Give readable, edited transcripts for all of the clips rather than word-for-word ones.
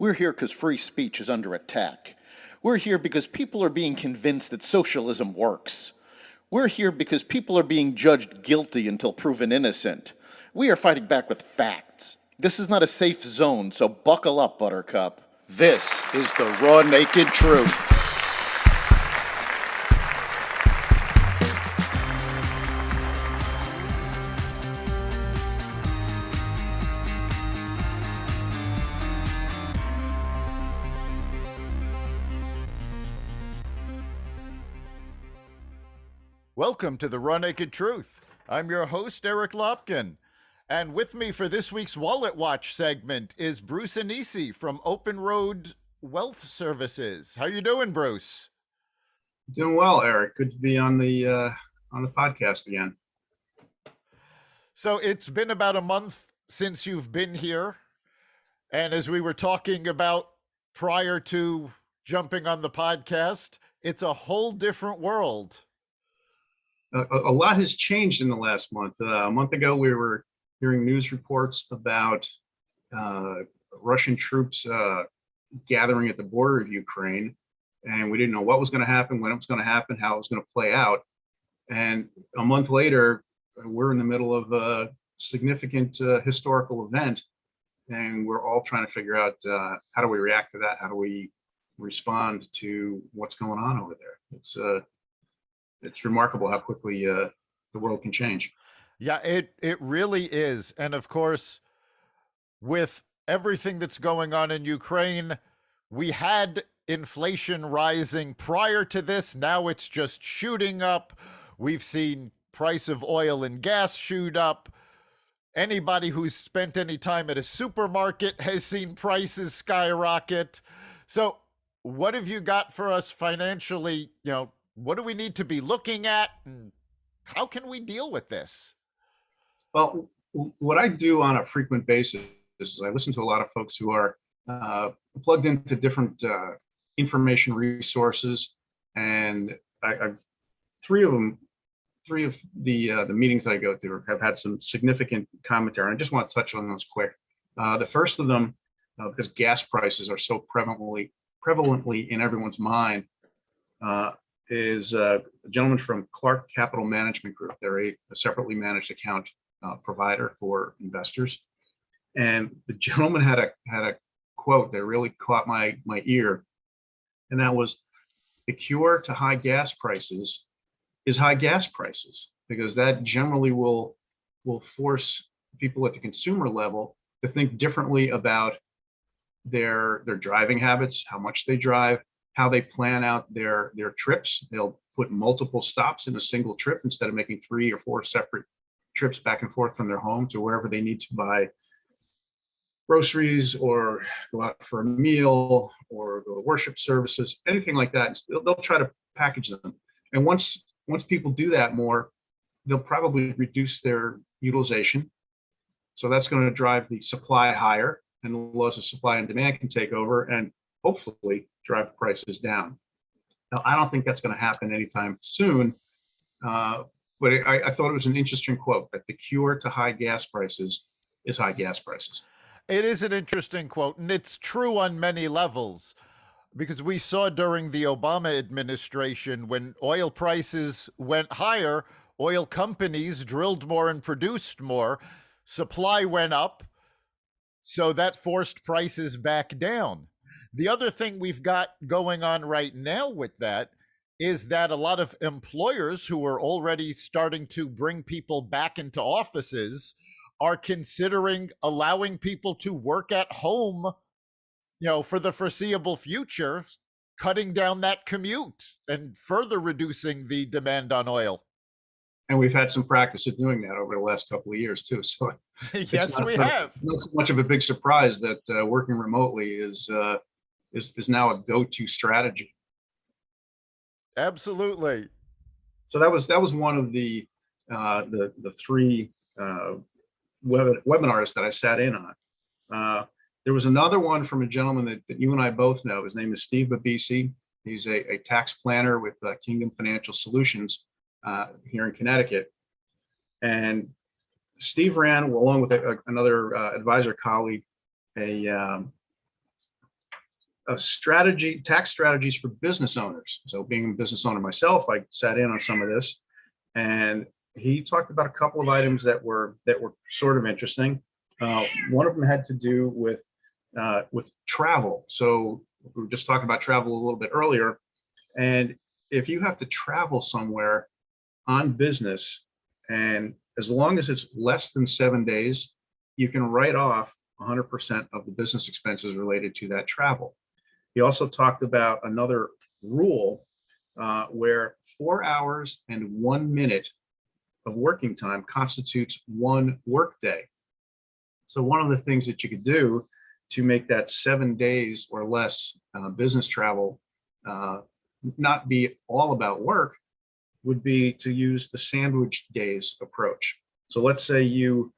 We're here because free speech is under attack. We're here because people are being convinced that socialism works. We're here because people are being judged guilty until proven innocent. We are fighting back with facts. This is not a safe zone, so buckle up, Buttercup. This is the raw, naked truth. Welcome to the Raw Naked Truth. I'm your host, Eric Lopkin. And with me for this week's Wallet Watch segment is Bruce Anisi from Open Road Wealth Services. How you doing, Bruce? Doing well, Eric. Good to be on the podcast again. So it's been about a month since you've been here. And as we were talking about prior to jumping on the podcast, it's a whole different world. A lot has changed in the last month. A month ago, we were hearing news reports about Russian troops gathering at the border of Ukraine, and we didn't know what was going to happen, when it was going to happen, how it was going to play out. And a month later, we're in the middle of a significant historical event, and we're all trying to figure out how do we react to that? How do we respond to what's going on over there? It's remarkable how quickly the world can change. Yeah, it really is. And of course, with everything that's going on in Ukraine, we had inflation rising prior to this. Now it's just shooting up. We've seen price of oil and gas shoot up. Anybody who's spent any time at a supermarket has seen prices skyrocket. So what have you got for us financially? What do we need to be looking at, and how can we deal with this? Well, what I do on a frequent basis is I listen to a lot of folks who are plugged into different information resources, and I've three of the meetings that I go to have had some significant commentary. And I just want to touch on those quick. The first of them, because gas prices are so prevalently in everyone's mind, is a gentleman from Clark Capital Management Group. They're a separately managed account provider for investors. And the gentleman had a quote that really caught my ear. And that was, the cure to high gas prices is high gas prices, because that generally will force people at the consumer level to think differently about their driving habits, how much they drive, how they plan out their trips. They'll put multiple stops in a single trip instead of making 3 or 4 separate trips back and forth from their home to wherever they need to buy groceries or go out for a meal or go to worship services, anything like that. They'll try to package them. And once people do that more, they'll probably reduce their utilization. So that's going to drive the supply higher, and the laws of supply and demand can take over and hopefully drive prices down. Now, I don't think that's going to happen anytime soon, but I thought it was an interesting quote, that the cure to high gas prices is high gas prices. It is an interesting quote, and it's true on many levels, because we saw during the Obama administration, when oil prices went higher, oil companies drilled more and produced more, supply went up, so that forced prices back down. The other thing we've got going on right now with that is that a lot of employers who are already starting to bring people back into offices are considering allowing people to work at home, for the foreseeable future, cutting down that commute and further reducing the demand on oil. And we've had some practice of doing that over the last couple of years too. So yes, we have. Not so much of a big surprise that working remotely is now a go-to strategy. Absolutely. So that was one of the 3 webinars that I sat in on. There was another one from a gentleman that you and I both know. His name is Steve Babisi. He's a tax planner with Kingdom Financial Solutions here in Connecticut. And Steve ran, along with another advisor colleague, a tax strategies for business owners. So being a business owner myself, I sat in on some of this, and he talked about a couple of items that were sort of interesting. One of them had to do with travel. So we were just talking about travel a little bit earlier, and if you have to travel somewhere on business, and as long as it's less than 7 days, you can write off 100% of the business expenses related to that travel. He also talked about another rule where 4 hours and 1 minute of working time constitutes one workday. So one of the things that you could do to make that 7 days or less business travel not be all about work would be to use the sandwich days approach. So let's say you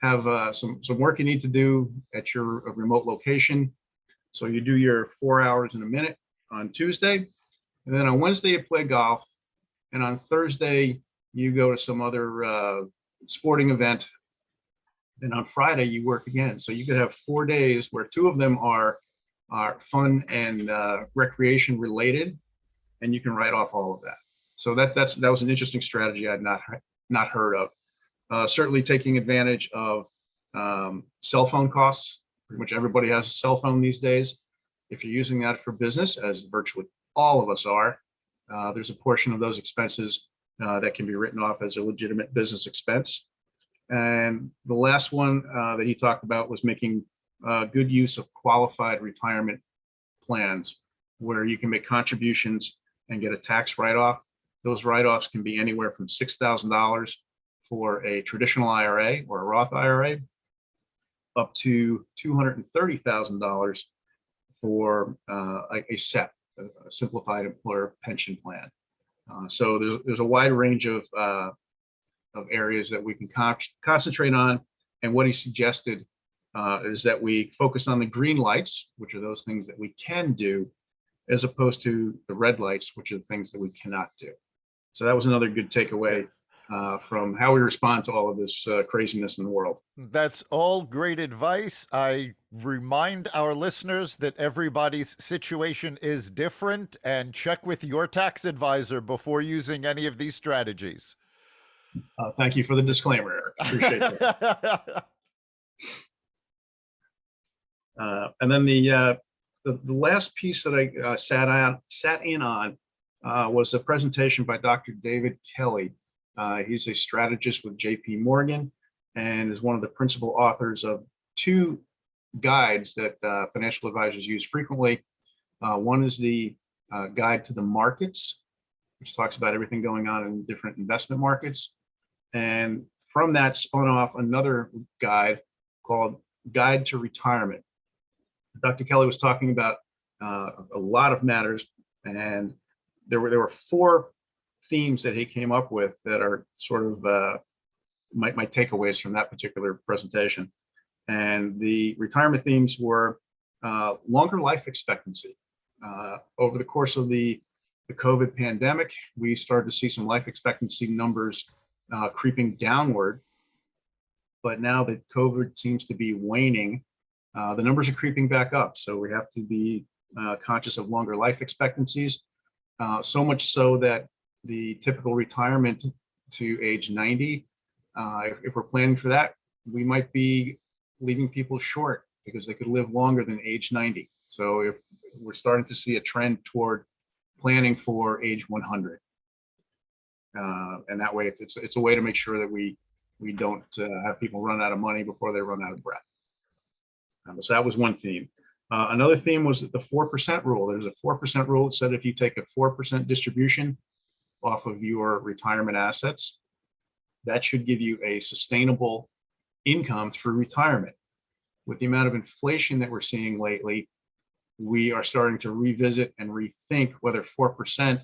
have some work you need to do at your remote location. So you do your 4 hours and a minute on Tuesday, and then on Wednesday you play golf, and on Thursday you go to some other sporting event, and on Friday you work again. So you could have 4 days where 2 of them are fun and recreation related, and you can write off all of that. So that was an interesting strategy I'd not heard of. Certainly taking advantage of cell phone costs. Pretty much everybody has a cell phone these days. If you're using that for business, as virtually all of us are, there's a portion of those expenses that can be written off as a legitimate business expense. And the last one that he talked about was making good use of qualified retirement plans, where you can make contributions and get a tax write-off. Those write-offs can be anywhere from $6,000 for a traditional IRA or a Roth IRA, up to $230,000 for a SEP, a simplified employer pension plan. So there's a wide range of areas that we can concentrate on. And what he suggested is that we focus on the green lights, which are those things that we can do, as opposed to the red lights, which are the things that we cannot do. So that was another good takeaway from how we respond to all of this craziness in the world. That's all great advice. I remind our listeners that everybody's situation is different, and check with your tax advisor before using any of these strategies. Thank you for the disclaimer, Eric. Appreciate that. And then the last piece that I sat in on was a presentation by Dr. David Kelly. He's a strategist with JP Morgan and is one of the principal authors of 2 guides that financial advisors use frequently. One is the Guide to the Markets, which talks about everything going on in different investment markets. And from that spun off another guide called Guide to Retirement. Dr. Kelly was talking about a lot of matters, and there were 4 themes that he came up with that are sort of my takeaways from that particular presentation. And the retirement themes were longer life expectancy. Over the course of the COVID pandemic, we started to see some life expectancy numbers creeping downward. But now that COVID seems to be waning, the numbers are creeping back up. So we have to be conscious of longer life expectancies. So much so that the typical retirement to age 90, if we're planning for that, we might be leaving people short because they could live longer than age 90. So if we're starting to see a trend toward planning for age 100, and that way it's a way to make sure that we don't have people run out of money before they run out of breath. So that was one theme. Another theme was the 4% rule. There's a 4% rule that said if you take a 4% distribution off of your retirement assets, that should give you a sustainable income through retirement. With the amount of inflation that we're seeing lately, we are starting to revisit and rethink whether 4%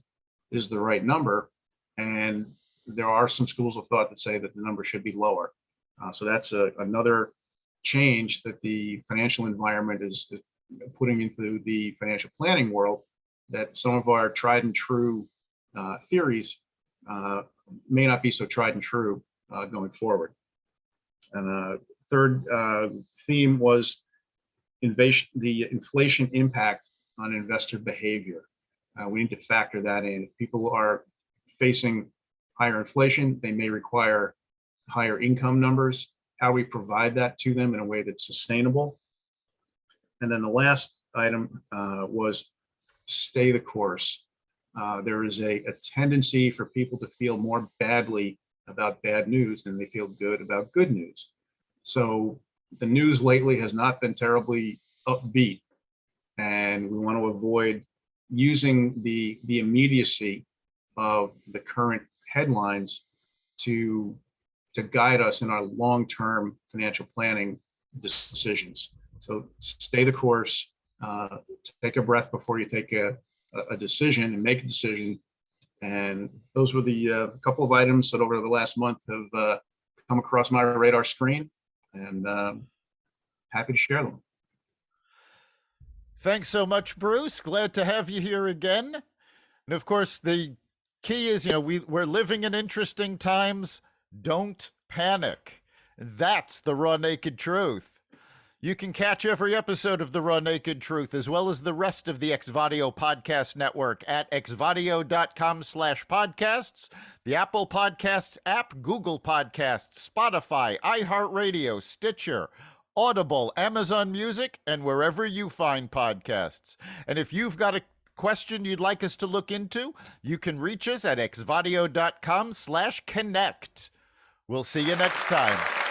is the right number. And there are some schools of thought that say that the number should be lower. So that's another change that the financial environment is putting into the financial planning world, that some of our tried and true theories may not be so tried and true going forward. And third theme was the inflation impact on investor behavior. We need to factor that in. If people are facing higher inflation, they may require higher income numbers, how we provide that to them in a way that's sustainable. And then the last item was stay the course. There is a tendency for people to feel more badly about bad news than they feel good about good news. So the news lately has not been terribly upbeat, and we want to avoid using the immediacy of the current headlines to guide us in our long-term financial planning decisions. So stay the course, take a breath before you take a decision and make a decision. And those were the couple of items that over the last month have come across my radar screen, and happy to share them. Thanks so much, Bruce. Glad to have you here again. And of course, the key is, we're living in interesting times. Don't panic. That's the raw naked truth. You can catch every episode of The Raw Naked Truth, as well as the rest of the Xvadio podcast network at xvadio.com/podcasts, the Apple Podcasts app, Google Podcasts, Spotify, iHeartRadio, Stitcher, Audible, Amazon Music, and wherever you find podcasts. And if you've got a question you'd like us to look into, you can reach us at xvadio.com/connect. We'll see you next time.